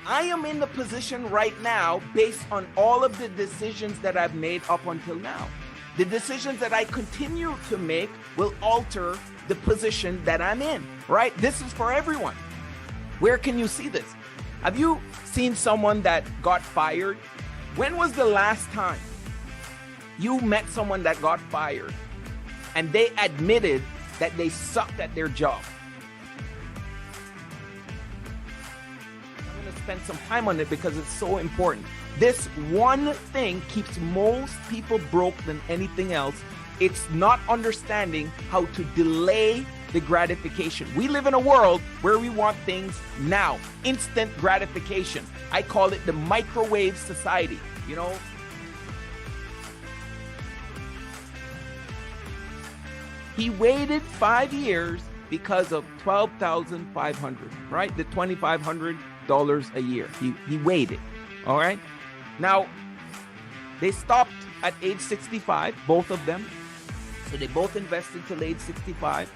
I am in the position right now based on all of the decisions that I've made up until now. The decisions that I continue to make will alter the position that I'm in, right? This is for everyone. Where can you see this? Have you seen someone that got fired? When was the last time you met someone that got fired and they admitted that they sucked at their job? I'm going to spend some time on it because it's so important. This one thing keeps most people broke than anything else. It's not understanding how to delay the gratification. We live in a world where we want things now, instant gratification. I call it the microwave society, you know. He waited 5 years because of $12,500, right? The $2,500 a year. He waited, all right? Now, they stopped at age 65, both of them. So they both invested till age 65.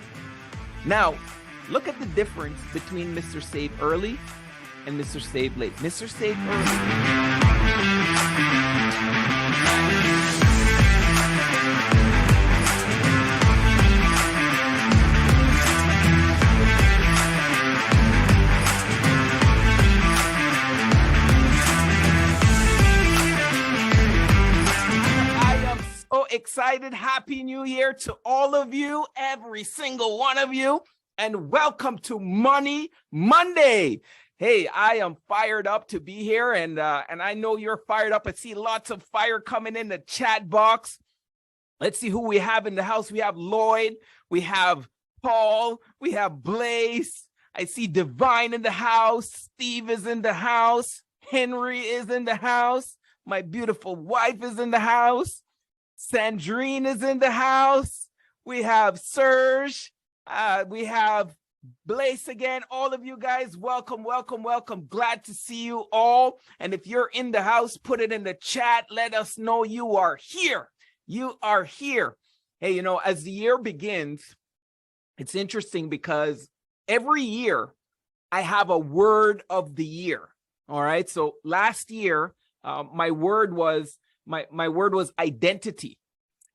Now, look at the difference between Mr. Save Early and Mr. Save Late. Mr. Save Early. Excited. Happy New Year to all of you, every single one of you, and welcome to Money Monday. Hey, I am fired up to be here, and I know you're fired up. I see lots of fire coming in the chat box. Let's see who we have in the house. We have Lloyd, we have Paul, we have Blaze. I see Divine in the house. Steve is in the house. Henry is in the house. My beautiful wife is in the house. Sandrine is in the house. We have Serge. We have Blaze again. All of you guys, welcome, welcome, welcome. Glad to see you all. And if you're in the house, put it in the chat. Let us know you are here. You are here. Hey, you know, as the year begins, it's interesting because every year I have a word of the year. All right. So last year, my word was identity.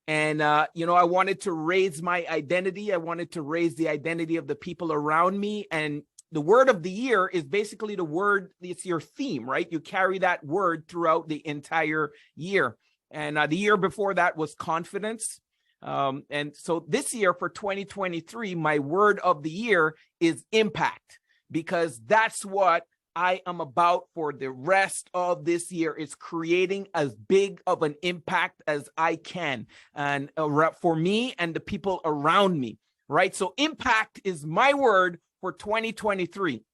And, you know, I wanted to raise my identity. I wanted to raise the identity of the people around me. And the word of the year is basically the word, it's your theme, right? You carry that word throughout the entire year. And the year before that was confidence. And so this year for 2023, my word of the year is impact, because that's what I am about for the rest of this year, is creating as big of an impact as I can, and for me and the people around me, right? So impact is my word for 2023.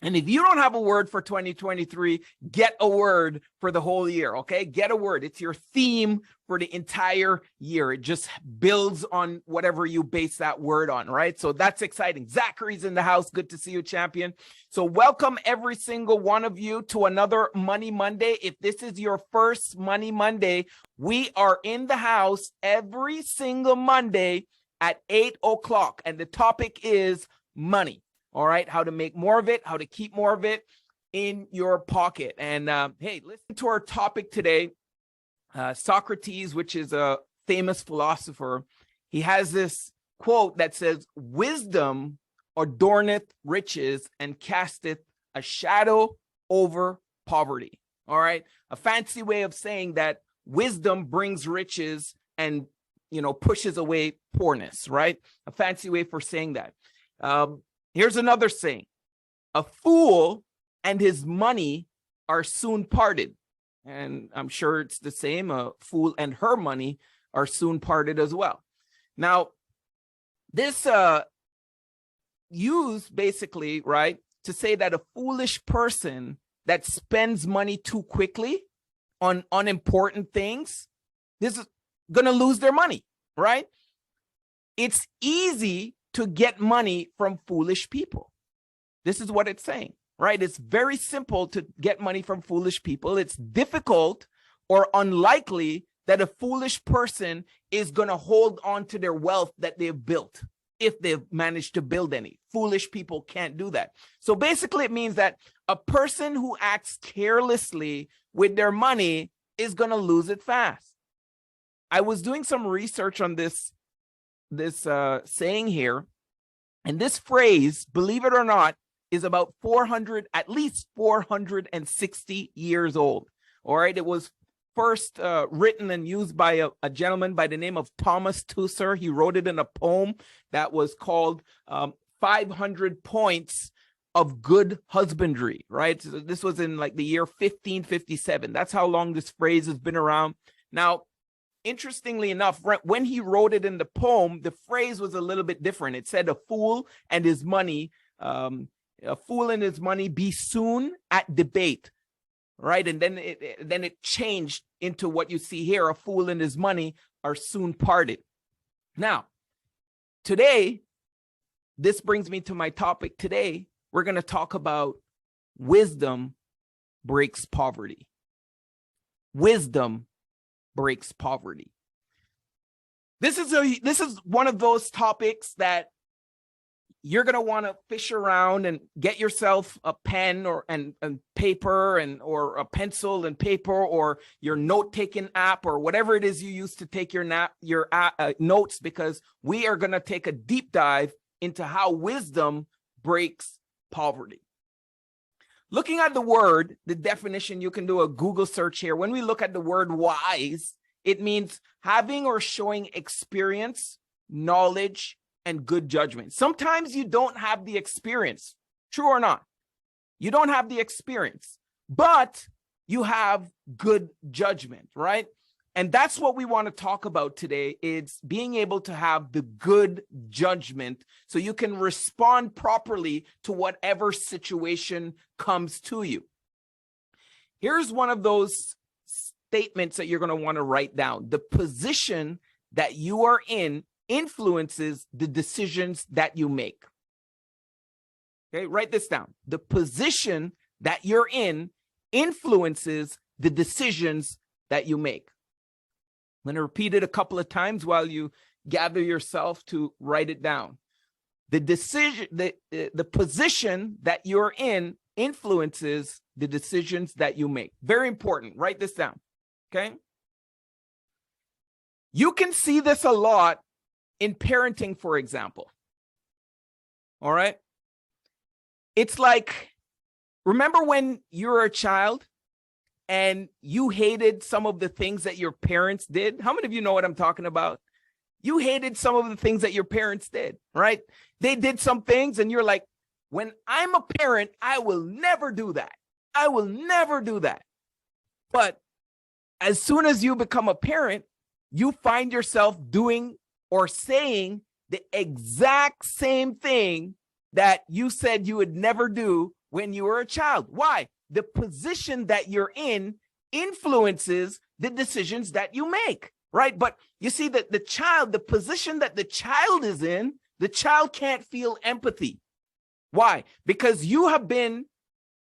And if you don't have a word for 2023, get a word for the whole year, okay? Get a word. It's your theme for the entire year. It just builds on whatever you base that word on, right? So that's exciting. Zachary's in the house. Good to see you, champion. So welcome every single one of you to another Money Monday. If this is your first Money Monday, we are in the house every single Monday at 8 o'clock. And the topic is money. All right, how to make more of it, how to keep more of it in your pocket. And hey, listen to our topic today. Socrates, which is a famous philosopher, he has this quote that says, "Wisdom adorneth riches and casteth a shadow over poverty." All right, a fancy way of saying that wisdom brings riches and, you know, pushes away poorness, right? A fancy way for saying that. Here's another saying: a fool and his money are soon parted. And I'm sure it's the same. A fool and her money are soon parted as well. Now, this used basically, right, to say that a foolish person that spends money too quickly on unimportant things, this is going to lose their money, right? It's easy to get money from foolish people. This is what it's saying, right? It's very simple to get money from foolish people. It's difficult or unlikely that a foolish person is going to hold on to their wealth that they've built. if they've managed to build any. Foolish people can't do that. So basically it means that a person who acts carelessly with their money is going to lose it fast. I was doing some research on this saying here, and this phrase, believe it or not, is about at least 460 years old. All right, it was first written and used by a gentleman by the name of Thomas Tusser. He wrote it in a poem that was called 500 Points of Good Husbandry, right? So this was in like the year 1557. That's how long this phrase has been around. Now, interestingly enough, when he wrote it in the poem, the phrase was a little bit different. It said, a fool and his money be soon at debate. Right. And then it changed into what you see here. A fool and his money are soon parted. Now, today, this brings me to my topic today. We're going to talk about wisdom breaks poverty. Wisdom breaks poverty. This is one of those topics that you're going to want to fish around and get yourself a pen and paper or a pencil and paper or your note-taking app or whatever it is you use to take your notes, because we are going to take a deep dive into how wisdom breaks poverty. Looking at the word, the definition, you can do a Google search here. When we look at the word wise, it means having or showing experience, knowledge, and good judgment. Sometimes you don't have the experience, true or not. You don't have the experience, but you have good judgment, right? And that's what we want to talk about today. It's being able to have the good judgment so you can respond properly to whatever situation comes to you. Here's one of those statements that you're going to want to write down. The position that you are in influences the decisions that you make. Okay, write this down. The position that you're in influences the decisions that you make. I'm going to repeat it a couple of times while you gather yourself to write it down. The position that you're in influences the decisions that you make. Very important. Write this down. Okay. You can see this a lot in parenting, for example. All right. It's like, remember when you were a child and you hated some of the things that your parents did? How many of you know what I'm talking about? You hated some of the things that your parents did, right? They did some things and you're like, when I'm a parent, I will never do that. I will never do that. But as soon as you become a parent, you find yourself doing or saying the exact same thing that you said you would never do when you were a child. Why? The position that you're in influences the decisions that you make, right? But you see that the position that the child is in, the child can't feel empathy. Why? Because you have been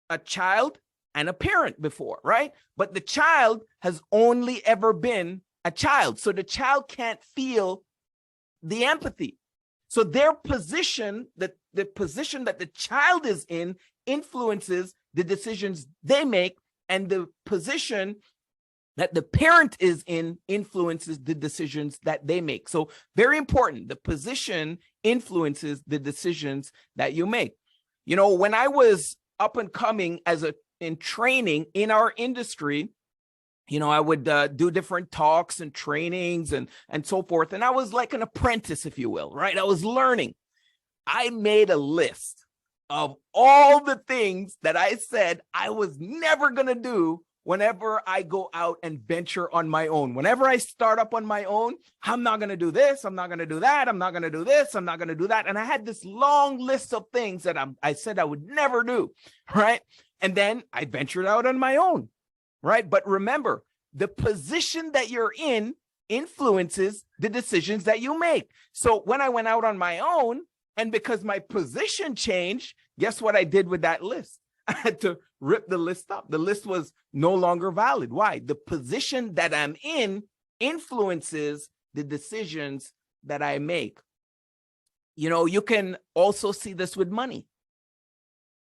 a child and a parent before, right? But the child has only ever been a child. So the child can't feel the empathy. So their position, the position that the child is in influences the decisions they make, and the position that the parent is in influences the decisions that they make. So very important. The position influences the decisions that you make. You know, when I was up and coming in training in our industry, you know, I would do different talks and trainings and so forth. And I was like an apprentice, if you will, right? I was learning. I made a list of all the things that I said I was never going to do whenever I go out and venture on my own. Whenever I start up on my own, I'm not going to do this. I'm not going to do that. I'm not going to do this. I'm not going to do that. And I had this long list of things that I said I would never do, right? And then I ventured out on my own, right? But remember, the position that you're in influences the decisions that you make. So when I went out on my own, and because my position changed, guess what I did with that list? I had to rip the list up. The list was no longer valid. Why? The position that I'm in influences the decisions that I make. You can also see this with money.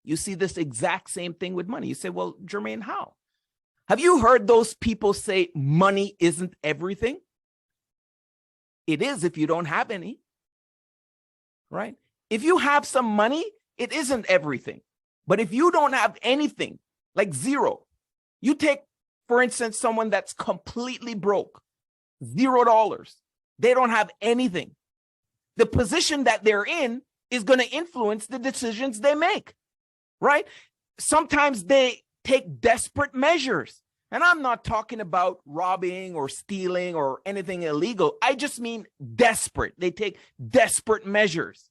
You see this exact same thing with money. You say, well, Jermaine, how? Have you heard those people say money isn't everything? It is if you don't have any, right? If you have some money, it isn't everything. But if you don't have anything, like zero, you take, for instance, someone that's completely broke, $0. They don't have anything. The position that they're in is going to influence the decisions they make, right? Sometimes they take desperate measures. And I'm not talking about robbing or stealing or anything illegal. I just mean desperate. They take desperate measures,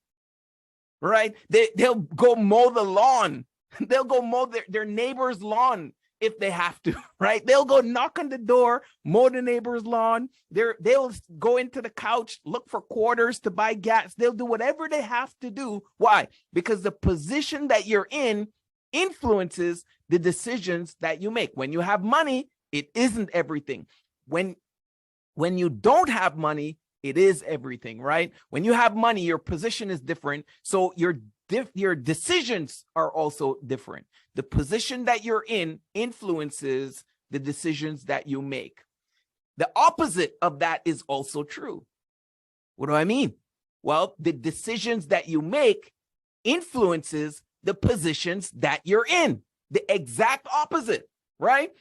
right? They'll go mow the lawn. They'll go mow their neighbor's lawn if they have to, right? They'll go knock on the door, mow the neighbor's lawn. They'll go into the couch, look for quarters to buy gas. They'll do whatever they have to do. Why? Because the position that you're in influences the decisions that you make. When you have money, it isn't everything. When you don't have money, it is everything, right? When you have money, your position is different. So your decisions are also different. The position that you're in influences the decisions that you make. The opposite of that is also true. What do I mean? Well, the decisions that you make influences the positions that you're in. The exact opposite, right?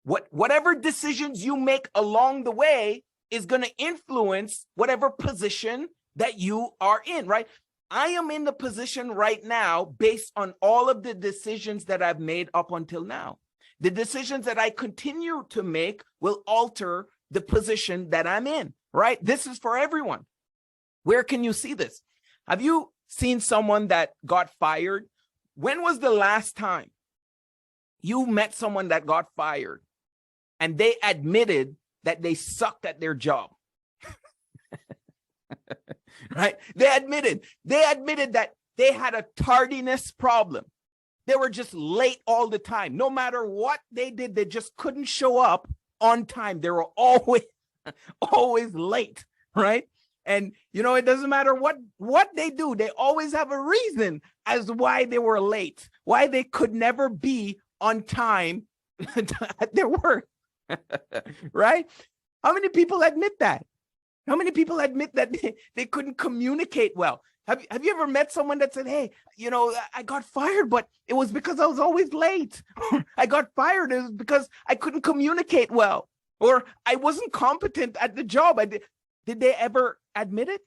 Whatever decisions you make along the way is going to influence whatever position that you are in, right? I am in the position right now based on all of the decisions that I've made up until now. The decisions that I continue to make will alter the position that I'm in, right? This is for everyone. Where can you see this? Have you seen someone that got fired? When was the last time you met someone that got fired and they admitted that they sucked at their job? Right? They admitted that they had a tardiness problem. They were just late all the time. No matter what they did, they just couldn't show up on time. They were always late, right? And it doesn't matter what they do. They always have a reason as to why they were late, why they could never be on time at their work, right? How many people admit that? How many people admit that they couldn't communicate well? Have you ever met someone that said, hey, I got fired, but it was because I was always late. I got fired it was because I couldn't communicate well, or I wasn't competent at the job. Did they ever admit it?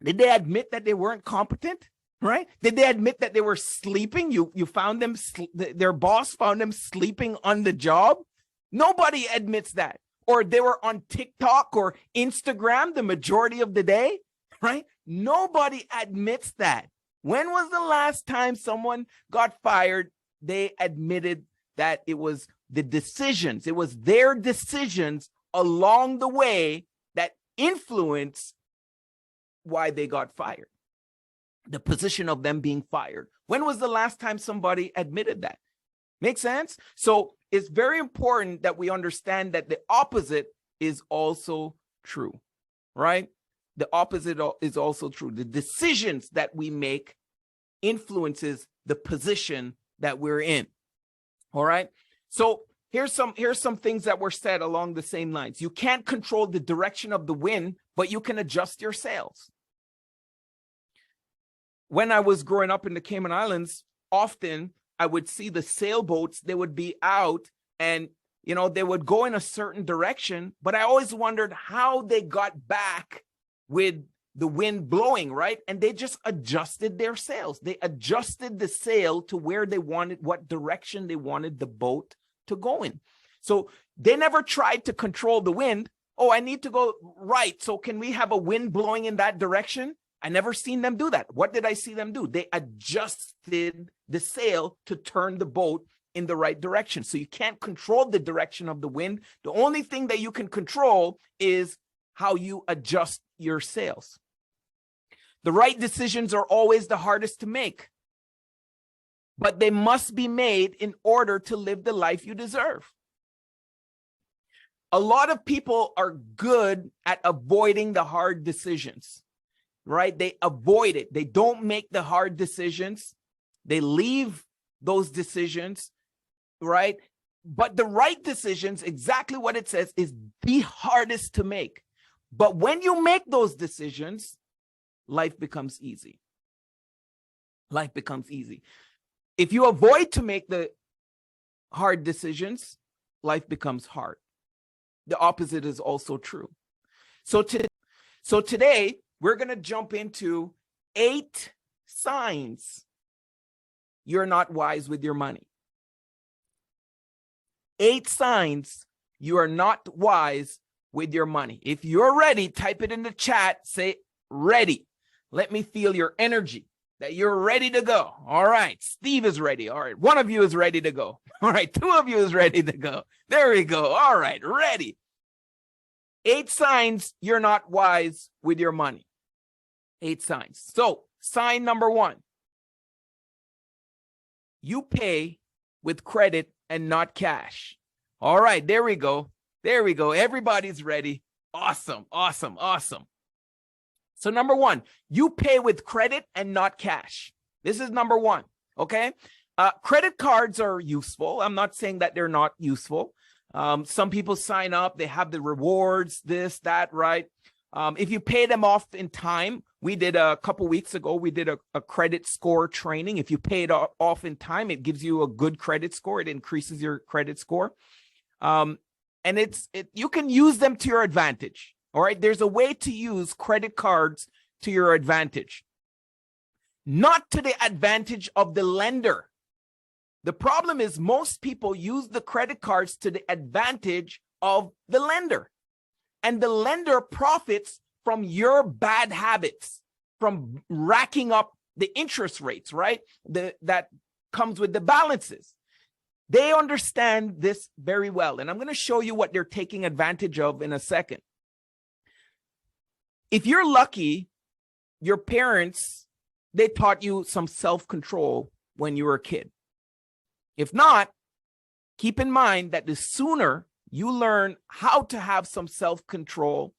Did they admit that they weren't competent? Right? Did they admit that they were sleeping? You found them, their boss found them sleeping on the job? Nobody admits that. Or they were on TikTok or Instagram the majority of the day, right? Nobody admits that. When was the last time someone got fired? They admitted that it was the decisions. It was their decisions along the way that influenced why they got fired. The position of them being fired. When was the last time somebody admitted that? Make sense? So it's very important that we understand that the opposite is also true, right? The opposite is also true. The decisions that we make influences the position that we're in. All right. So here's some things that were said along the same lines. You can't control the direction of the wind, but you can adjust your sails. When I was growing up in the Cayman Islands, often I would see the sailboats, they would be out and, they would go in a certain direction, but I always wondered how they got back with the wind blowing, right? And they just adjusted their sails. They adjusted the sail to where they wanted, what direction they wanted the boat to go in. So they never tried to control the wind. Oh, I need to go right. So can we have a wind blowing in that direction? I never seen them do that. What did I see them do? They adjusted the sail to turn the boat in the right direction. So you can't control the direction of the wind. The only thing that you can control is how you adjust your sails. The right decisions are always the hardest to make, but they must be made in order to live the life you deserve. A lot of people are good at avoiding the hard decisions. right? They avoid it. They don't make the hard decisions. They leave those decisions, right? But the right decisions, exactly what it says, is the hardest to make. But when you make those decisions, life becomes easy. Life becomes easy. If you avoid to make the hard decisions, life becomes hard. The opposite is also true. So today, we're going to jump into 8 signs you're not wise with your money. 8 signs you are not wise with your money. If you're ready, type it in the chat. Say ready. Let me feel your energy, that you're ready to go. All right. Steve is ready. All right. One of you is ready to go. All right. 2 of you is ready to go. There we go. All right. Ready. 8 signs you're not wise with your money. 8 signs. So sign number 1, you pay with credit and not cash. All right, there we go. There we go. Everybody's ready. Awesome, awesome, awesome. So number 1, you pay with credit and not cash. This is number 1, okay? Credit cards are useful. I'm not saying that they're not useful. Some people sign up, they have the rewards, this, that, right? If you pay them off in time, we did a couple weeks ago, we did a credit score training. If you pay it off in time, it gives you a good credit score. It increases your credit score. And you can use them to your advantage. All right. There's a way to use credit cards to your advantage, not to the advantage of the lender. The problem is most people use the credit cards to the advantage of the lender. And the lender profits from your bad habits, from racking up the interest rates, right? That comes with the balances. They understand this very well. And I'm going to show you what they're taking advantage of in a second. If you're lucky, your parents, they taught you some self-control when you were a kid. If not, keep in mind that the sooner you learn how to have some self-control,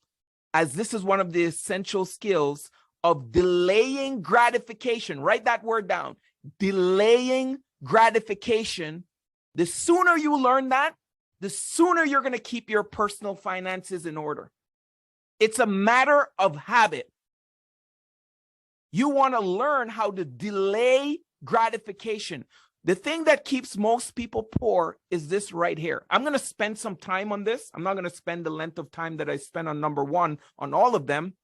as this is one of the essential skills of delaying gratification. Write that word down. Delaying gratification. The sooner you learn that, the sooner you're going to keep your personal finances in order. It's a matter of habit. You want to learn how to delay gratification. The thing that keeps most people poor is this right here. I'm going to spend some time on this. I'm not going to spend the length of time that I spent on number 1 on all of them,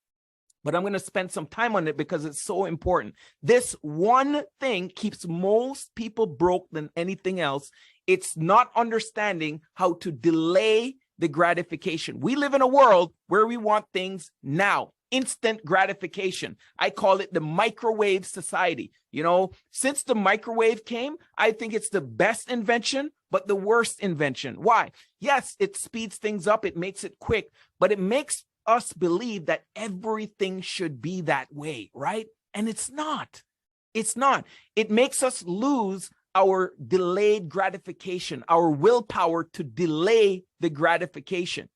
but I'm going to spend some time on it because it's so important. This one thing keeps most people broke than anything else. It's not understanding how to delay the gratification. We live in a world where we want things now. Instant gratification. I call it the microwave society. You know, since the microwave came, I think it's the best invention, but the worst invention. Why? Yes, it speeds things up. It makes it quick, but it makes us believe that everything should be that way, right? And it's not. It's not. It makes us lose our delayed gratification, our willpower to delay the gratification.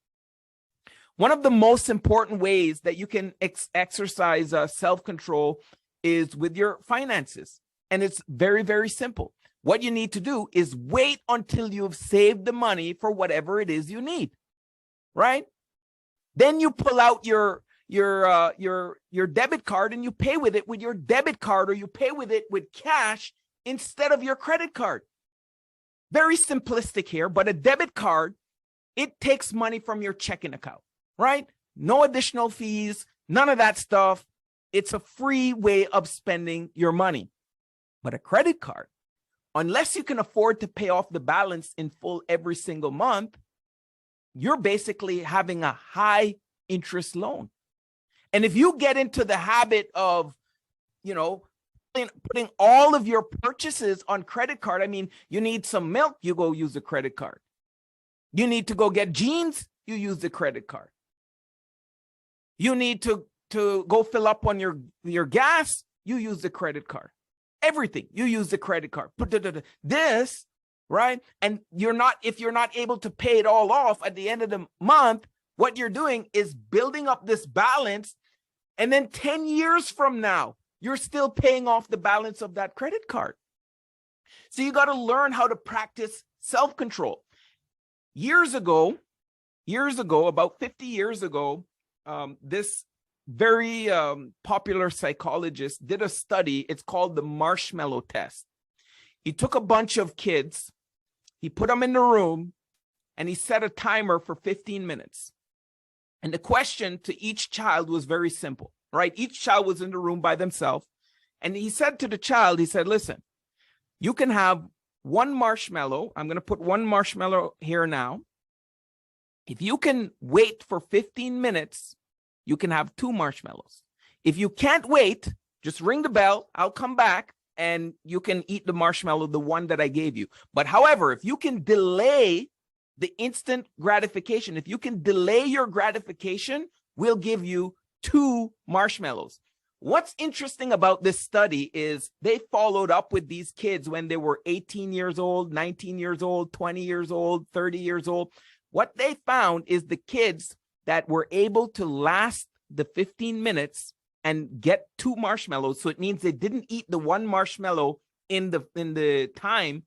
One of the most important ways that you can exercise self-control is with your finances. And it's very, very simple. What you need to do is wait until you've saved the money for whatever it is you need, right? Then you pull out your debit card and you pay with it with your debit card, or you pay with it with cash instead of your credit card. Very simplistic here, but a debit card, it takes money from your checking account, right? No additional fees, none of that stuff. It's a free way of spending your money. But a credit card, unless you can afford to pay off the balance in full every single month, you're basically having a high interest loan. And if you get into the habit of, you know, putting all of your purchases on credit card, I mean, you need some milk, you go use the credit card. You need to go get jeans, you use the credit card. You need to go fill up on your gas, you use the credit card. Everything, you use the credit card. This, right? And if you're not able to pay it all off at the end of the month, what you're doing is building up this balance. And then 10 years from now, you're still paying off the balance of that credit card. So you got to learn how to practice self-control. Years ago, about 50 years ago, this very popular psychologist did a study. It's called the marshmallow test. He took a bunch of kids, he put them in the room, and he set a timer for 15 minutes. And the question to each child was very simple, right? Each child was in the room by themselves. And he said to the child, he said, listen, you can have one marshmallow. I'm going to put one marshmallow here now. If you can wait for 15 minutes, you can have two marshmallows. If you can't wait, just ring the bell. I'll come back and you can eat the marshmallow, the one that I gave you. But however, if you can delay the instant gratification, if you can delay your gratification, we'll give you two marshmallows. What's interesting about this study is they followed up with these kids when they were 18 years old, 19 years old, 20 years old, 30 years old. What they found is the kids that were able to last the 15 minutes and get two marshmallows, so it means they didn't eat the one marshmallow in the time,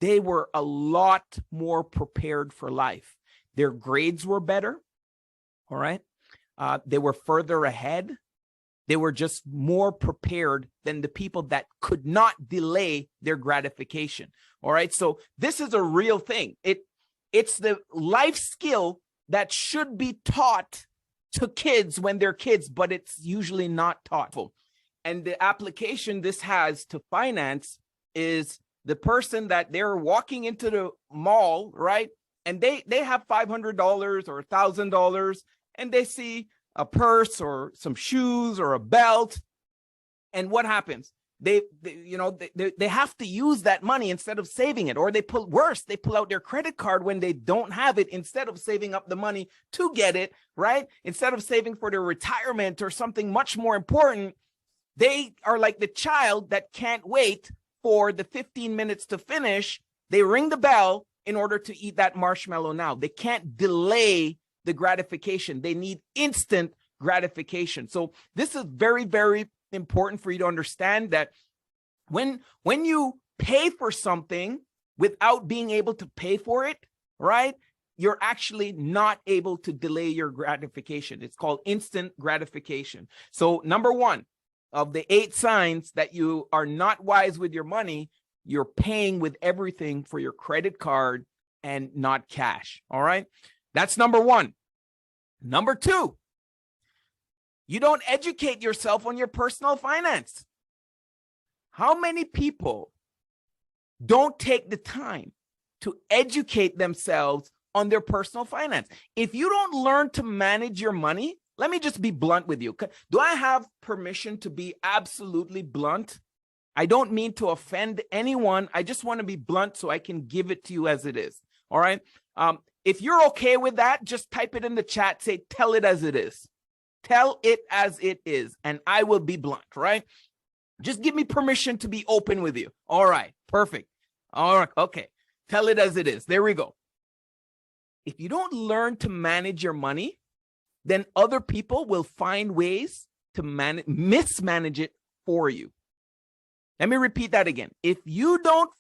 they were a lot more prepared for life. Their grades were better, all right? They were further ahead. They were just more prepared than the people that could not delay their gratification, all right? So this is a real thing. It's the life skill that should be taught to kids when they're kids, but it's usually not taught. And the application this has to finance is the person that they're walking into the mall, right? And they have $500 or $1,000, and they see a purse or some shoes or a belt. And what happens? They have to use that money instead of saving it, or they pull out their credit card when they don't have it instead of saving up the money to get it, right? Instead of saving for their retirement or something much more important, they are like the child that can't wait for the 15 minutes to finish. They ring the bell in order to eat that marshmallow now. They can't delay the gratification. They need instant gratification. So this is very, very important for you to understand that when you pay for something without being able to pay for it, right, you're actually not able to delay your gratification. It's called instant gratification. So number one of the 8 signs that you are not wise with your money, you're paying with everything for your credit card and not cash. All right. That's number one. Number two, you don't educate yourself on your personal finance. How many people don't take the time to educate themselves on their personal finance? If you don't learn to manage your money, let me just be blunt with you. Do I have permission to be absolutely blunt? I don't mean to offend anyone. I just want to be blunt so I can give it to you as it is. All right. If you're okay with that, just type it in the chat. Say, tell it as it is. Tell it as it is, and I will be blunt, right? Just give me permission to be open with you. All right, perfect. All right, okay. Tell it as it is. There we go. If you don't learn to manage your money, then other people will find ways to mismanage it for you. Let me repeat that again. If you don't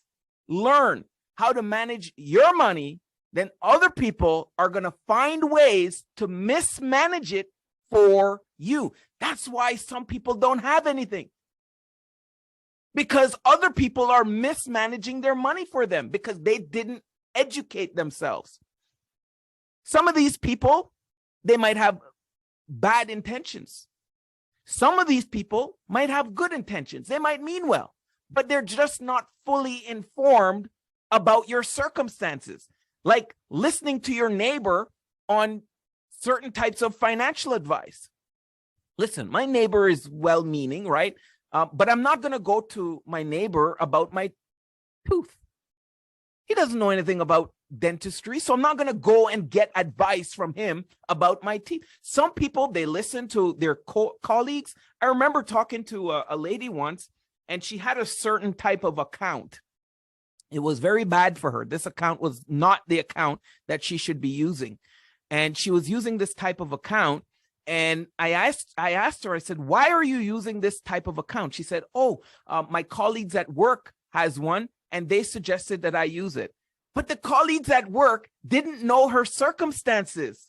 learn how to manage your money, then other people are going to find ways to mismanage it for you. That's why some people don't have anything, because other people are mismanaging their money for them because they didn't educate themselves. Some of these people, they might have bad intentions. Some of these people might have good intentions. They might mean well, but they're just not fully informed about your circumstances. Like listening to your neighbor on certain types of financial advice. Listen, my neighbor is well-meaning, right? But I'm not going to go to my neighbor about my tooth. He doesn't know anything about dentistry, so I'm not going to go and get advice from him about my teeth. Some people, they listen to their colleagues. I remember talking to a lady once, and she had a certain type of account. It was very bad for her. This account was not the account that she should be using. And she was using this type of account, And I asked her, I said, why are you using this type of account? She said, oh, my colleagues at work has one and they suggested that I use it. But the colleagues at work didn't know her circumstances.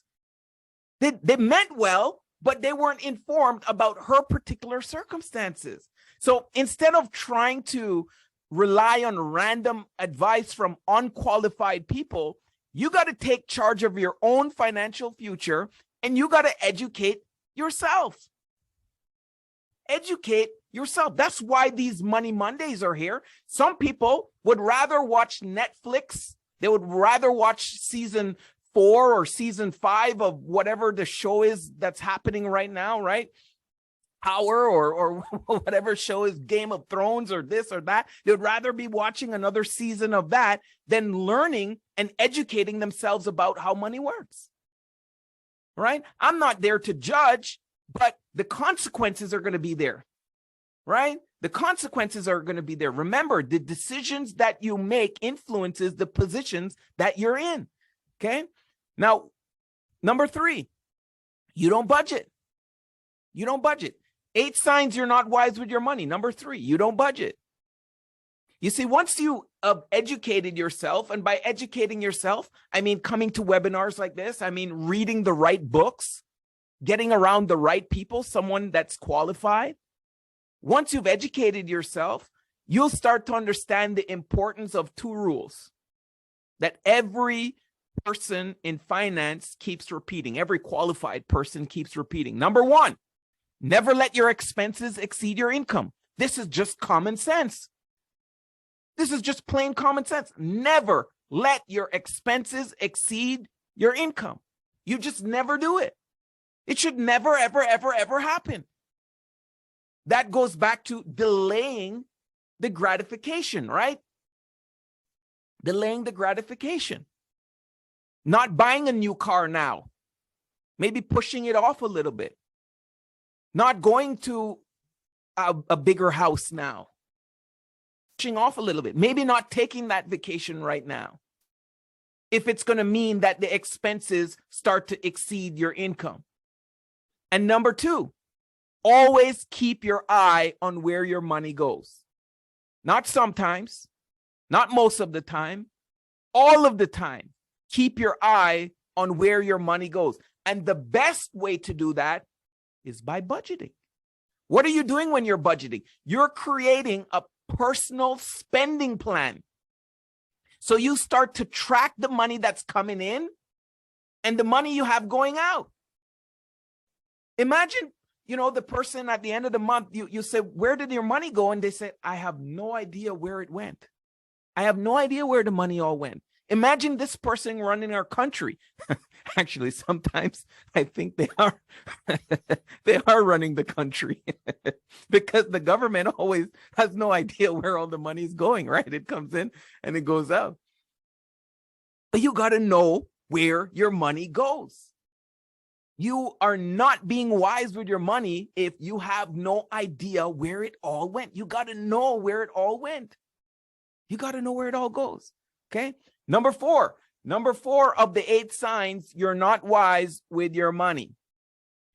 They meant well, but they weren't informed about her particular circumstances. So instead of trying to rely on random advice from unqualified people, you got to take charge of your own financial future and you got to educate yourself. Educate yourself. That's why these Money Mondays are here. Some people would rather watch Netflix. They would rather watch season 4 or season 5 of whatever the show is that's happening right now, right? Power or whatever show is, Game of Thrones or this or that. They would rather be watching another season of that than learning and educating themselves about how money works, right? I'm not there to judge, but the consequences are going to be there, right? The consequences are going to be there. Remember, the decisions that you make influences the positions that you're in, okay? Now, number 3, you don't budget. You don't budget. 8 signs you're not wise with your money. Number 3, you don't budget. You see, once you have educated yourself, and by educating yourself, I mean coming to webinars like this, I mean reading the right books, getting around the right people, someone that's qualified. Once you've educated yourself, you'll start to understand the importance of 2 rules that every person in finance keeps repeating. Every qualified person keeps repeating. Number 1, never let your expenses exceed your income. This is just common sense. This is just plain common sense. Never let your expenses exceed your income. You just never do it. It should never, ever, ever, ever happen. That goes back to delaying the gratification, right? Delaying the gratification. Not buying a new car now. Maybe pushing it off a little bit. Not going to a bigger house now. Pushing off a little bit. Maybe not taking that vacation right now, if it's going to mean that the expenses start to exceed your income. And number 2, always keep your eye on where your money goes. Not sometimes, not most of the time, all of the time. Keep your eye on where your money goes. And the best way to do that is by budgeting. What are you doing when you're budgeting? You're creating a personal spending plan. So you start to track the money that's coming in and the money you have going out. Imagine, the person at the end of the month, you say, where did your money go? And they say, I have no idea where it went. I have no idea where the money all went. Imagine this person running our country. Actually, sometimes I think they are they are running the country because the government always has no idea where all the money is going, right? It comes in and it goes out. But you got to know where your money goes. You are not being wise with your money if you have no idea where it all went. You got to know where it all went. You got to know where it all goes. Okay. Number 4 of the 8 signs you're not wise with your money.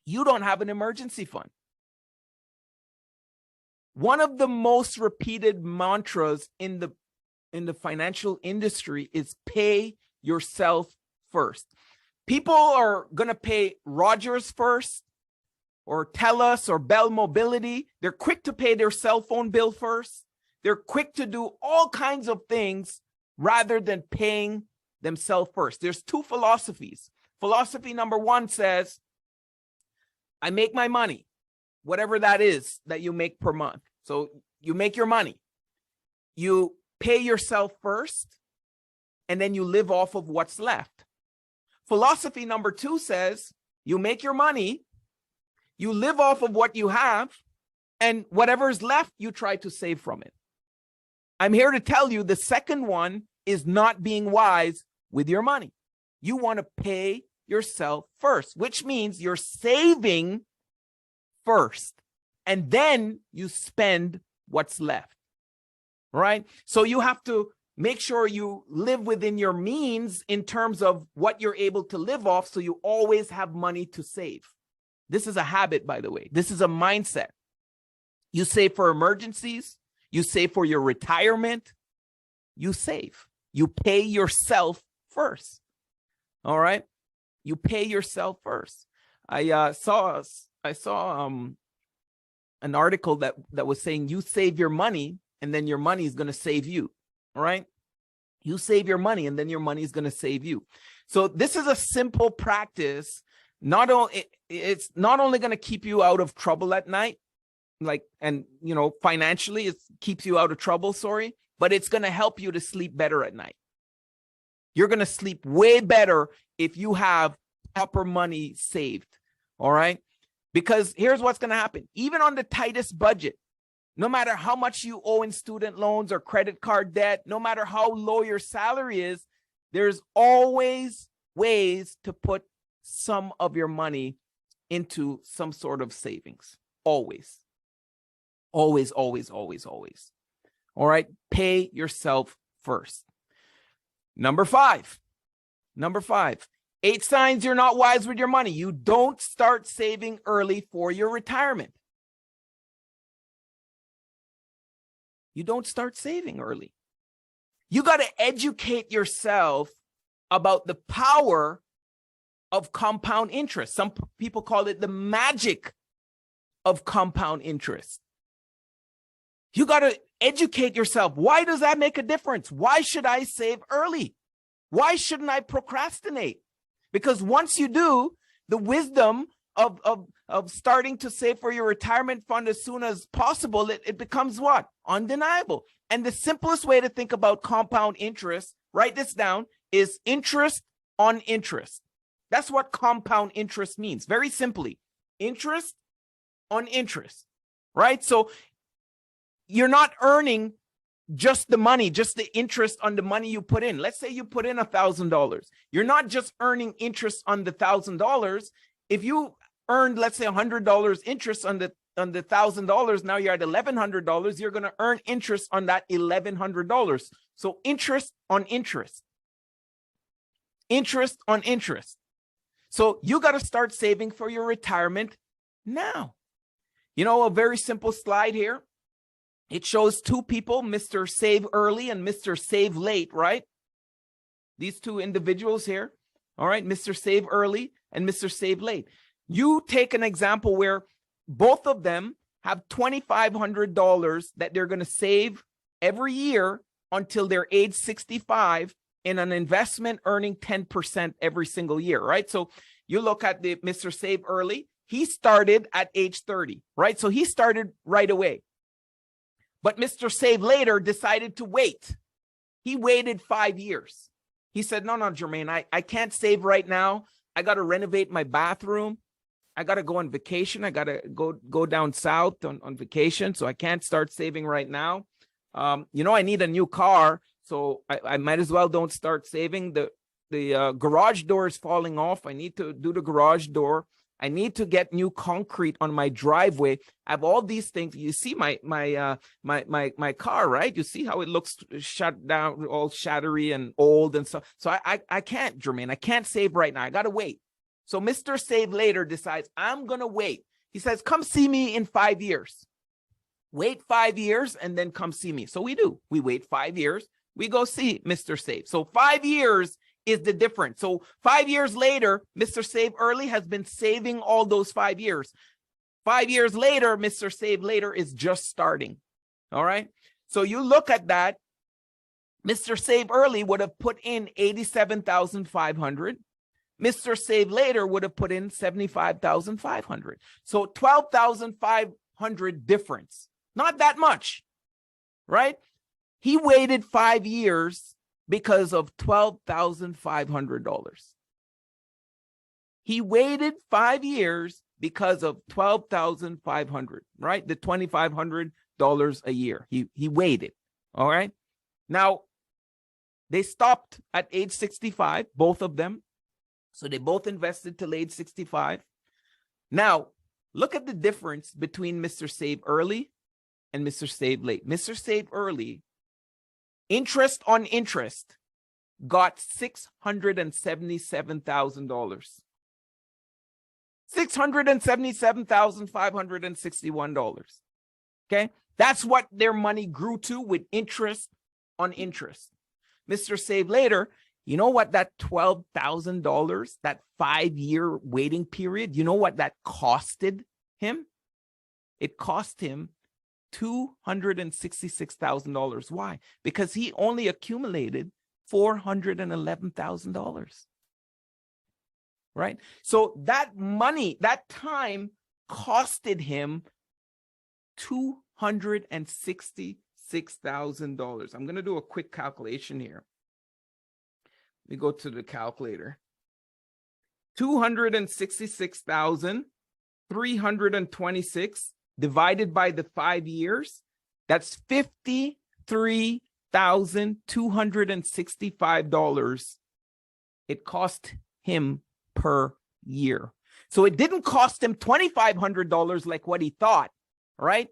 You don't have an emergency fund. One of the most repeated mantras in the financial industry is pay yourself first. People are going to pay Rogers first, or TELUS or Bell Mobility. They're quick to pay their cell phone bill first. They're quick to do all kinds of things rather than paying themselves first. There's 2 philosophies. Philosophy number 1 says, I make my money, whatever that is that you make per month. So you make your money. You pay yourself first, and then you live off of what's left. Philosophy number 2 says, you make your money, you live off of what you have, and whatever is left, you try to save from it. I'm here to tell you the second one is not being wise with your money. You want to pay yourself first, which means you're saving first, and then you spend what's left, right? So you have to make sure you live within your means in terms of what you're able to live off, so you always have money to save. This is a habit, by the way. This is a mindset. You save for emergencies. You save for your retirement. You save. You pay yourself first. All right. You pay yourself first. I saw an article that was saying you save your money and then your money is going to save you. All right. You save your money and then your money is going to save you. So this is a simple practice. It's not only going to keep you out of trouble at night, financially it keeps you out of trouble, but it's going to help you to sleep better at night. You're going to sleep way better if you have proper money saved. All right. Because here's what's going to happen. Even on the tightest budget, no matter how much you owe in student loans or credit card debt, no matter how low your salary is, there's always ways to put some of your money into some sort of savings. Always. Always, always, always, always. All right. Pay yourself first. Number five. 8 signs you're not wise with your money. You don't start saving early for your retirement. You don't start saving early. You got to educate yourself about the power of compound interest. Some people call it the magic of compound interest. You got to educate yourself. Why does that make a difference? Why should I save early? Why shouldn't I procrastinate? Because once you do, the wisdom of starting to save for your retirement fund as soon as possible, it becomes what? Undeniable. And the simplest way to think about compound interest, write this down, is interest on interest. That's what compound interest means. Very simply, interest on interest, right? So you're not earning just the money, just the interest on the money you put in. Let's say you put in $1,000. You're not just earning interest on the $1,000. If you earned, let's say, $100 interest on the $1,000, now you're at $1,100. You're going to earn interest on that $1,100. So interest on interest. Interest on interest. So you got to start saving for your retirement now. You know, a very simple slide here. It shows 2 people, Mr. Save Early and Mr. Save Late, right? These 2 individuals here, all right, Mr. Save Early and Mr. Save Late. You take an example where both of them have $2,500 that they're going to save every year until they're age 65 in an investment earning 10% every single year, right? So you look at the Mr. Save Early, he started at age 30, right? So he started right away. But Mr. Save Later decided to wait. He waited 5 years. He said, no, Jermaine, I can't save right now. I got to renovate my bathroom. I got to go on vacation. I got to go down south on vacation. So I can't start saving right now. I need a new car. So I might as well don't start saving. The garage door is falling off. I need to do the garage door. I need to get new concrete on my driveway. I have all these things. You see my car, right? You see how it looks shut down, all shattery and old and stuff. So I can't, Jermaine. I can't save right now. I got to wait. So Mr. Save Later decides, I'm going to wait. He says, come see me in 5 years. Wait 5 years and then come see me. So we do. We wait 5 years. We go see Mr. Save. So 5 years is the difference. So 5 years later, Mr. Save Early has been saving all those 5 years. 5 years later, Mr. Save Later is just starting. All right. So you look at that. Mr. Save Early would have put in $87,500. Mr. Save Later would have put in $75,500. So $12,500 difference. Not that much, right? He waited 5 years because of $12,500. He waited 5 years because of $12,500, right? The $2,500 a year. He waited. All right. Now, they stopped at age 65, both of them. So they both invested till age 65. Now, look at the difference between Mr. Save Early and Mr. Save Late. Mr. Save Early, interest on interest, got $677,000. $677,561. Okay, that's what their money grew to with interest on interest. Mr. Save Later, you know what that $12,000, that 5-year waiting period, you know what that costed him? It cost him $266,000. Why? Because he only accumulated $411,000. Right? So that money, that time costed him $266,000. I'm going to do a quick calculation here. Let me go to the calculator. 266,326 divided by the 5 years, that's $53,265 it cost him per year. So it didn't cost him $2,500 like what he thought, right?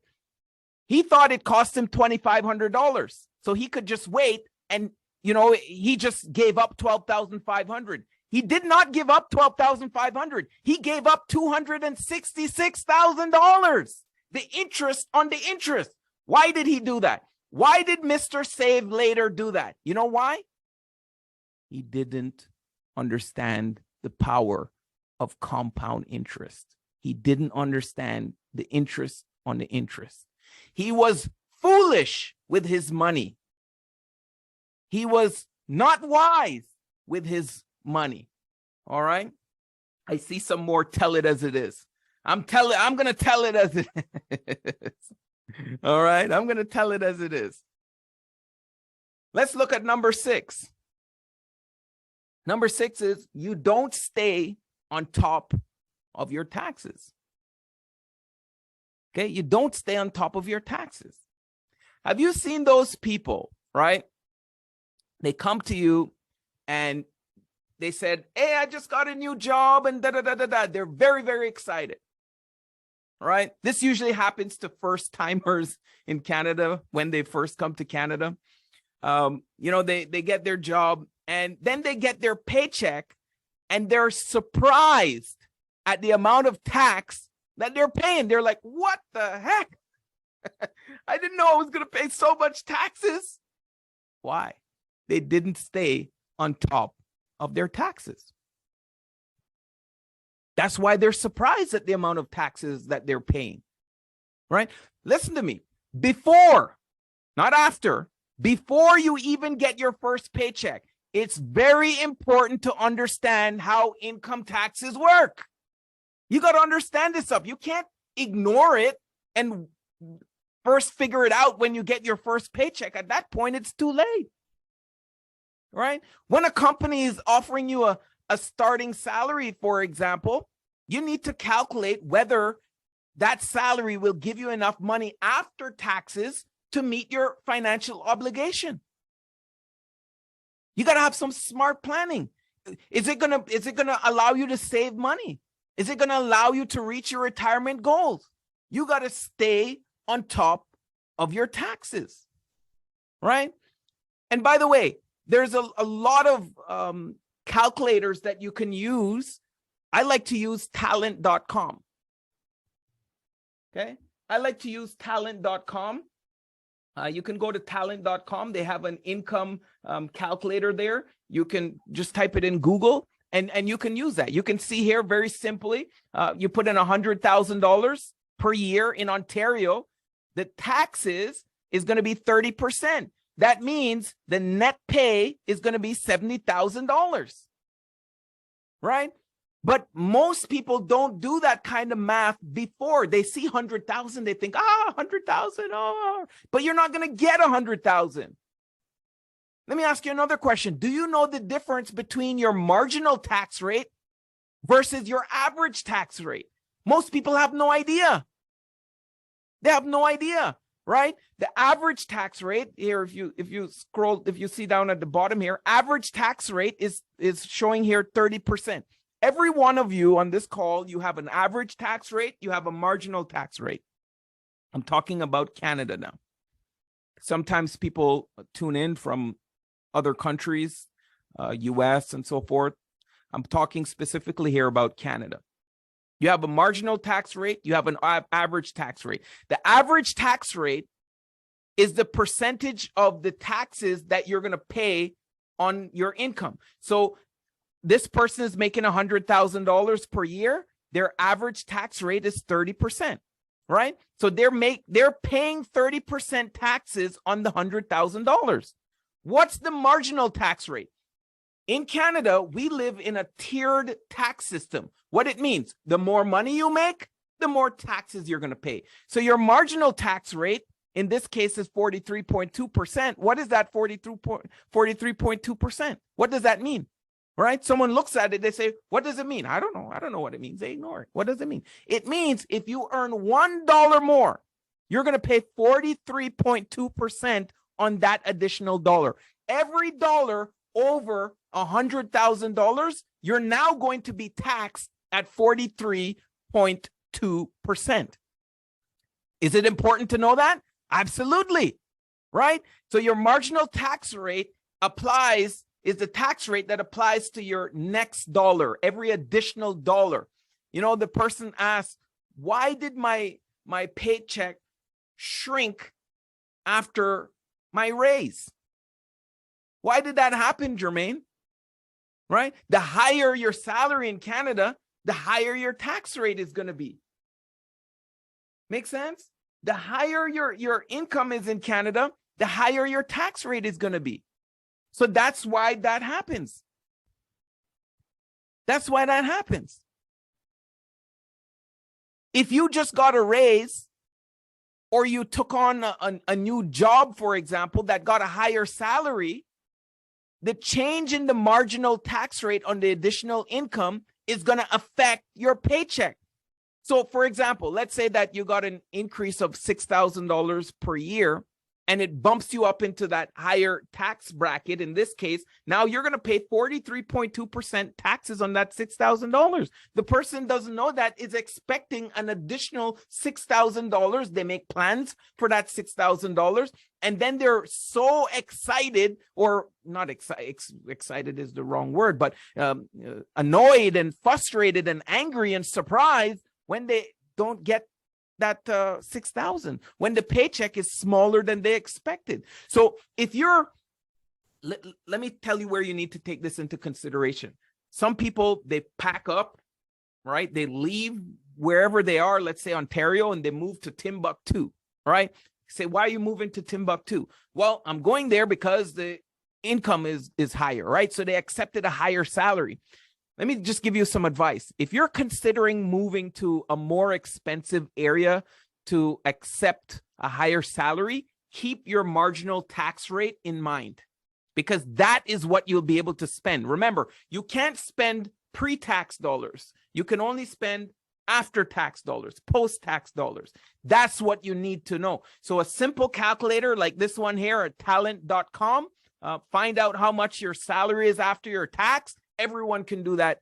He thought it cost him $2,500. So he could just wait and, you know, he just gave up $12,500. He did not give up $12,500. He gave up $266,000. The interest on the interest. Why did he do that? Why did Mr. Save Later do that? You know why? He didn't understand the power of compound interest. He didn't understand the interest on the interest. He was foolish with his money. He was not wise with his money. All right. I see some more. Tell it as it is. I'm going to tell it as it is. All right. I'm going to tell it as it is. Let's look at number 6. Number 6 is you don't stay on top of your taxes. Okay. You don't stay on top of your taxes. Have you seen those people, right? They come to you and they said, hey, I just got a new job and da, da, da, da, da. They're very, very excited. Right? This usually happens to first timers in Canada when they first come to Canada. You know, they get their job and then they get their paycheck and they're surprised at the amount of tax that they're paying. They're like, what the heck? I didn't know I was going to pay so much taxes. Why? They didn't stay on top of their taxes. That's why they're surprised at the amount of taxes that they're paying, right? Listen to me. Before, not after, before you even get your first paycheck, it's very important to understand how income taxes work. You got to understand this stuff. You can't ignore it and first figure it out when you get your first paycheck. At that point, it's too late, right? When a company is offering you a starting salary, for example, you need to calculate whether that salary will give you enough money after taxes to meet your financial obligation. You got to have some smart planning. Is it going to allow you to save money? Is it going to allow you to reach your retirement goals? You got to stay on top of your taxes, right? And by the way, there's a lot of calculators that you can use. I like to use talent.com. Okay. I like to use talent.com. You can go to talent.com. They have an income calculator there. You can just type it in Google and you can use that. You can see here very simply, you put in $100,000 per year in Ontario. The taxes is going to be 30%. That means the net pay is going to be $70,000, right? But most people don't do that kind of math before they see 100,000. They think, 100,000, but you're not going to get 100,000. Let me ask you another question. Do you know the difference between your marginal tax rate versus your average tax rate? Most people have no idea. They have no idea. Right? The average tax rate here, if you scroll, if you see down at the bottom here, average tax rate is showing here 30%. Every one of you on this call, you have an average tax rate, you have a marginal tax rate. I'm talking about Canada now. Sometimes people tune in from other countries, US and so forth. I'm talking specifically here about Canada. You have a marginal tax rate. You have an average tax rate. The average tax rate is the percentage of the taxes that you're going to pay on your income. So this person is making $100,000 per year. Their average tax rate is 30%, right? So they're paying 30% taxes on the $100,000. What's the marginal tax rate? In Canada, we live in a tiered tax system. What it means, the more money you make, the more taxes you're going to pay. So your marginal tax rate, in this case, is 43.2%. What is that 43.2%? What does that mean? Right? Someone looks at it, they say, what does it mean? I don't know. I don't know what it means. They ignore it. What does it mean? It means if you earn $1 more, you're going to pay 43.2% on that additional dollar. Every dollar over $100,000, you're now going to be taxed at 43.2%. Is it important to know that? Absolutely, right? So your marginal tax rate is the tax rate that applies to your next dollar, every additional dollar. You know, the person asks, why did my paycheck shrink after my raise? Why did that happen, Jermaine? Right? The higher your salary in Canada, the higher your tax rate is going to be. Make sense? The higher your income is in Canada, the higher your tax rate is going to be. So that's why that happens. That's why that happens. If you just got a raise or you took on a new job, for example, that got a higher salary, the change in the marginal tax rate on the additional income is going to affect your paycheck. So, for example, let's say that you got an increase of $6,000 per year, and it bumps you up into that higher tax bracket. In this case, now you're going to pay 43.2% taxes on that $6,000. The person doesn't know that, is expecting an additional $6,000. They make plans for that $6,000, and then they're so excited, or not excited is the wrong word, but annoyed and frustrated and angry and surprised when they don't get that 6,000, when the paycheck is smaller than they expected. So if you're, let me tell you where you need to take this into consideration. Some people, they pack up, right? They leave wherever they are, let's say Ontario, and they move to Timbuktu, right? Say, why are you moving to Timbuktu? Well, I'm going there because the income is higher, right? So they accepted a higher salary. Let me just give you some advice. If you're considering moving to a more expensive area to accept a higher salary, keep your marginal tax rate in mind, because that is what you'll be able to spend. Remember, you can't spend pre-tax dollars. You can only spend after-tax dollars, post-tax dollars. That's what you need to know. So a simple calculator like this one here at talent.com, find out how much your salary is after your tax. Everyone can do that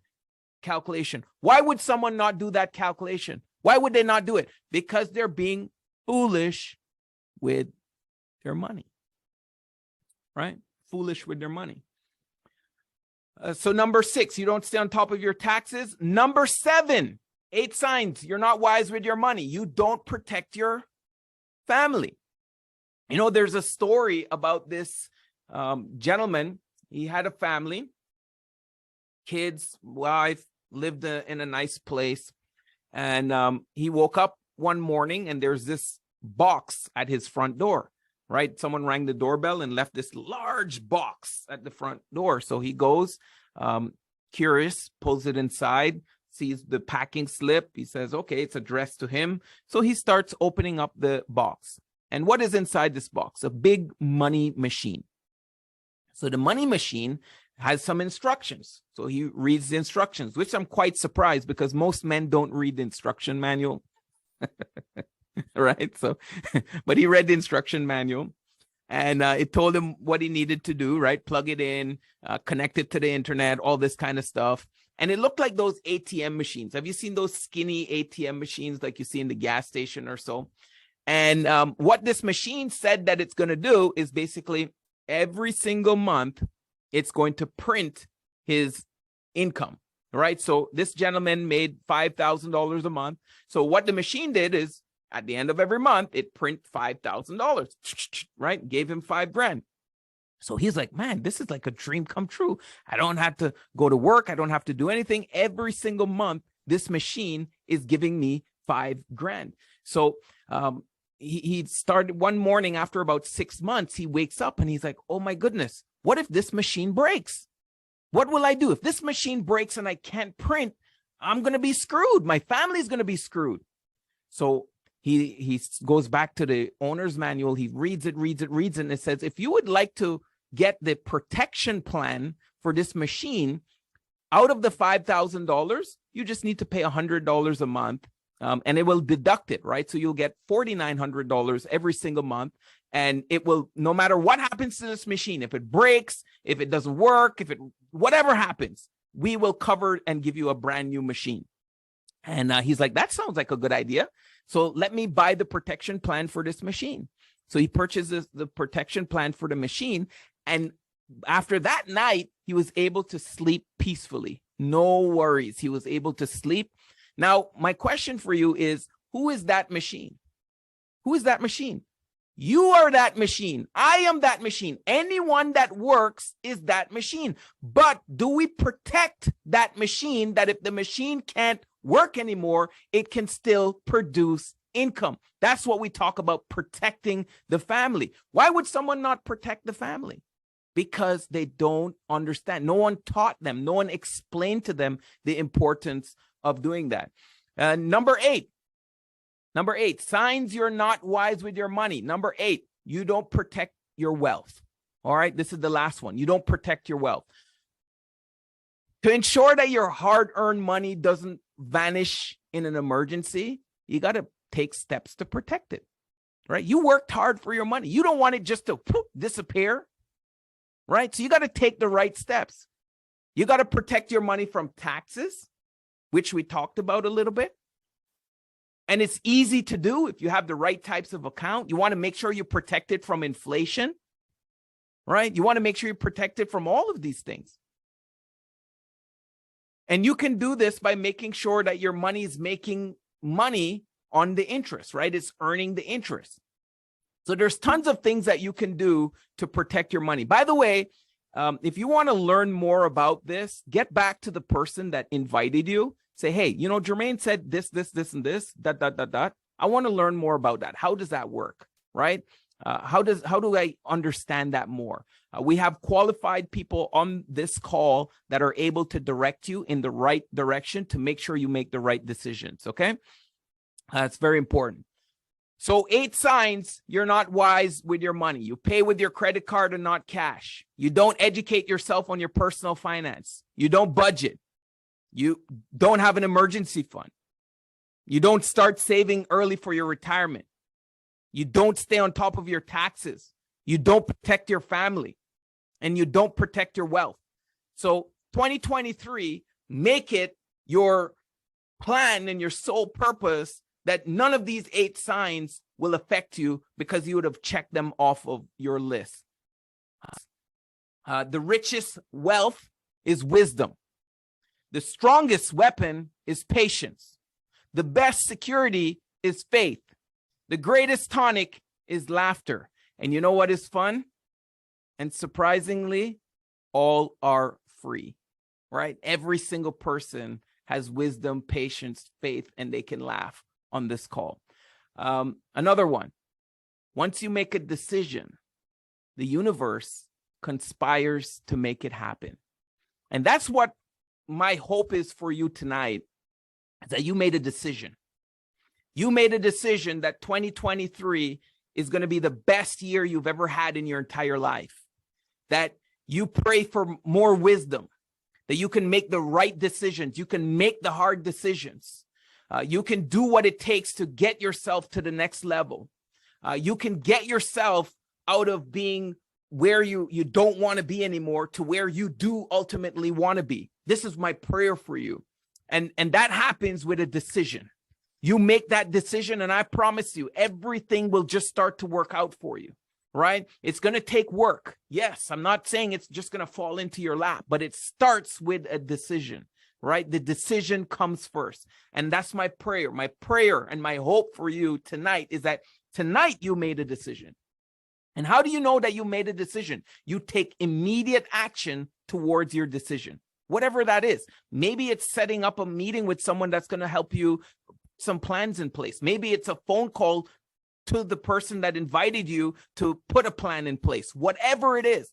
calculation. Why would someone not do that calculation? Why would they not do it? Because they're being foolish with their money, right? Foolish with their money. So number 6, you don't stay on top of your taxes. Number 7, 8 signs you're not wise with your money. You don't protect your family. You know, there's a story about this gentleman. He had a family. Kids, wife, lived in a nice place. And he woke up one morning and there's this box at his front door, right? Someone rang the doorbell and left this large box at the front door. So he goes, curious, pulls it inside, sees the packing slip. He says, okay, it's addressed to him. So he starts opening up the box. And what is inside this box? A big money machine. So the money machine has some instructions. So he reads the instructions, which I'm quite surprised because most men don't read the instruction manual. Right? So, but he read the instruction manual and it told him what he needed to do, right? Plug it in, connect it to the internet, all this kind of stuff. And it looked like those ATM machines. Have you seen those skinny ATM machines like you see in the gas station or so? And what this machine said that it's going to do is basically every single month, it's going to print his income, All right. So this gentleman made $5,000 a month. So what the machine did is at the end of every month, it print $5,000, right? Gave him $5,000. So he's like, man, this is like a dream come true. I don't have to go to work. I don't have to do anything. Every single month, this machine is giving me $5,000. So he started one morning after about 6 months, he wakes up and he's like, oh my goodness, what if this machine breaks? What will I do? If this machine breaks and I can't print, I'm going to be screwed. My family's going to be screwed. So he goes back to the owner's manual. He reads it, and it says, if you would like to get the protection plan for this machine, out of the $5,000, you just need to pay $100 a month, and it will deduct it, right? So you'll get $4,900 every single month, and it will, no matter what happens to this machine, if it breaks, if it doesn't work, whatever happens, we will cover and give you a brand new machine. And he's like, that sounds like a good idea. So let me buy the protection plan for this machine. So he purchases the protection plan for the machine. And after that night, he was able to sleep peacefully. No worries. He was able to sleep. Now, my question for you is, who is that machine? Who is that machine? You are that machine. I am that machine. Anyone that works is that machine. But do we protect that machine, that if the machine can't work anymore, it can still produce income? That's what we talk about, protecting the family. Why would someone not protect the family? Because they don't understand. No one taught them. No one explained to them the importance of doing that. Number eight, signs you're not wise with your money. Number 8, you don't protect your wealth. All right, this is the last one. You don't protect your wealth. To ensure that your hard-earned money doesn't vanish in an emergency, you got to take steps to protect it, right? You worked hard for your money. You don't want it just to disappear, right? So you got to take the right steps. You got to protect your money from taxes, which we talked about a little bit. And it's easy to do if you have the right types of account. You want to make sure you're protected from inflation, right? You want to make sure you're protected from all of these things. And you can do this by making sure that your money is making money on the interest, right? It's earning the interest. So there's tons of things that you can do to protect your money. By the way, if you want to learn more about this, get back to the person that invited you. Say, hey, you know, Jermaine said this, and this, ... I want to learn more about that. How does that work, right? How do I understand that more? We have qualified people on this call that are able to direct you in the right direction to make sure you make the right decisions, okay? It's very important. So 8 signs you're not wise with your money. You pay with your credit card and not cash. You don't educate yourself on your personal finance. You don't budget. You don't have an emergency fund. You don't start saving early for your retirement. You don't stay on top of your taxes. You don't protect your family. And you don't protect your wealth. So 2023, make it your plan and your sole purpose that none of these 8 signs will affect you because you would have checked them off of your list. The richest wealth is wisdom. The strongest weapon is patience. The best security is faith. The greatest tonic is laughter. And you know what is fun? And surprisingly, all are free, right? Every single person has wisdom, patience, faith, and they can laugh on this call. Another one, once you make a decision, the universe conspires to make it happen. And that's what my hope is for you tonight, is that you made a decision. You made a decision that 2023 is going to be the best year you've ever had in your entire life. That you pray for more wisdom, that you can make the right decisions. You can make the hard decisions. You can do what it takes to get yourself to the next level. You can get yourself out of being where you don't want to be anymore to where you do ultimately want to be. This is my prayer for you. And that happens with a decision. You make that decision, and I promise you, everything will just start to work out for you, right? It's going to take work. Yes, I'm not saying it's just going to fall into your lap, but it starts with a decision. right? The decision comes first. And that's my prayer. My prayer and my hope for you tonight is that tonight you made a decision. And how do you know that you made a decision? You take immediate action towards your decision, whatever that is. Maybe it's setting up a meeting with someone that's going to help you some plans in place. Maybe it's a phone call to the person that invited you to put a plan in place. Whatever it is,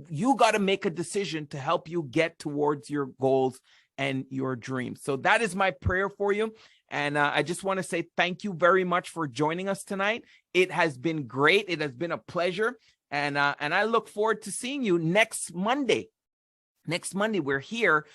you got to make a decision to help you get towards your goals and your dreams. So that is my prayer for you. And I just want to say thank you very much for joining us tonight. It has been great. It has been a pleasure. And I look forward to seeing you next Monday. Next Monday, we're here,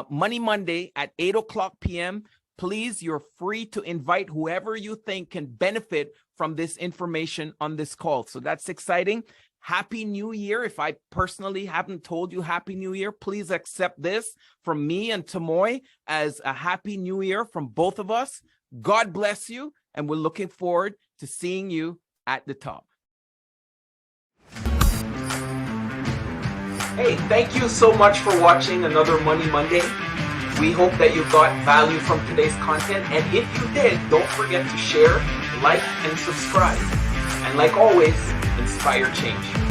Money Monday at 8:00 p.m. Please, you're free to invite whoever you think can benefit from this information on this call. So that's exciting. Happy New Year. If I personally haven't told you Happy New Year, please accept this from me and Tamoy as a Happy New Year from both of us. God bless you, and we're looking forward to seeing you at the top. Hey, thank you so much for watching another Money Monday. We hope that you got value from today's content. And if you did, don't forget to share, like, and subscribe. And like always, inspire change.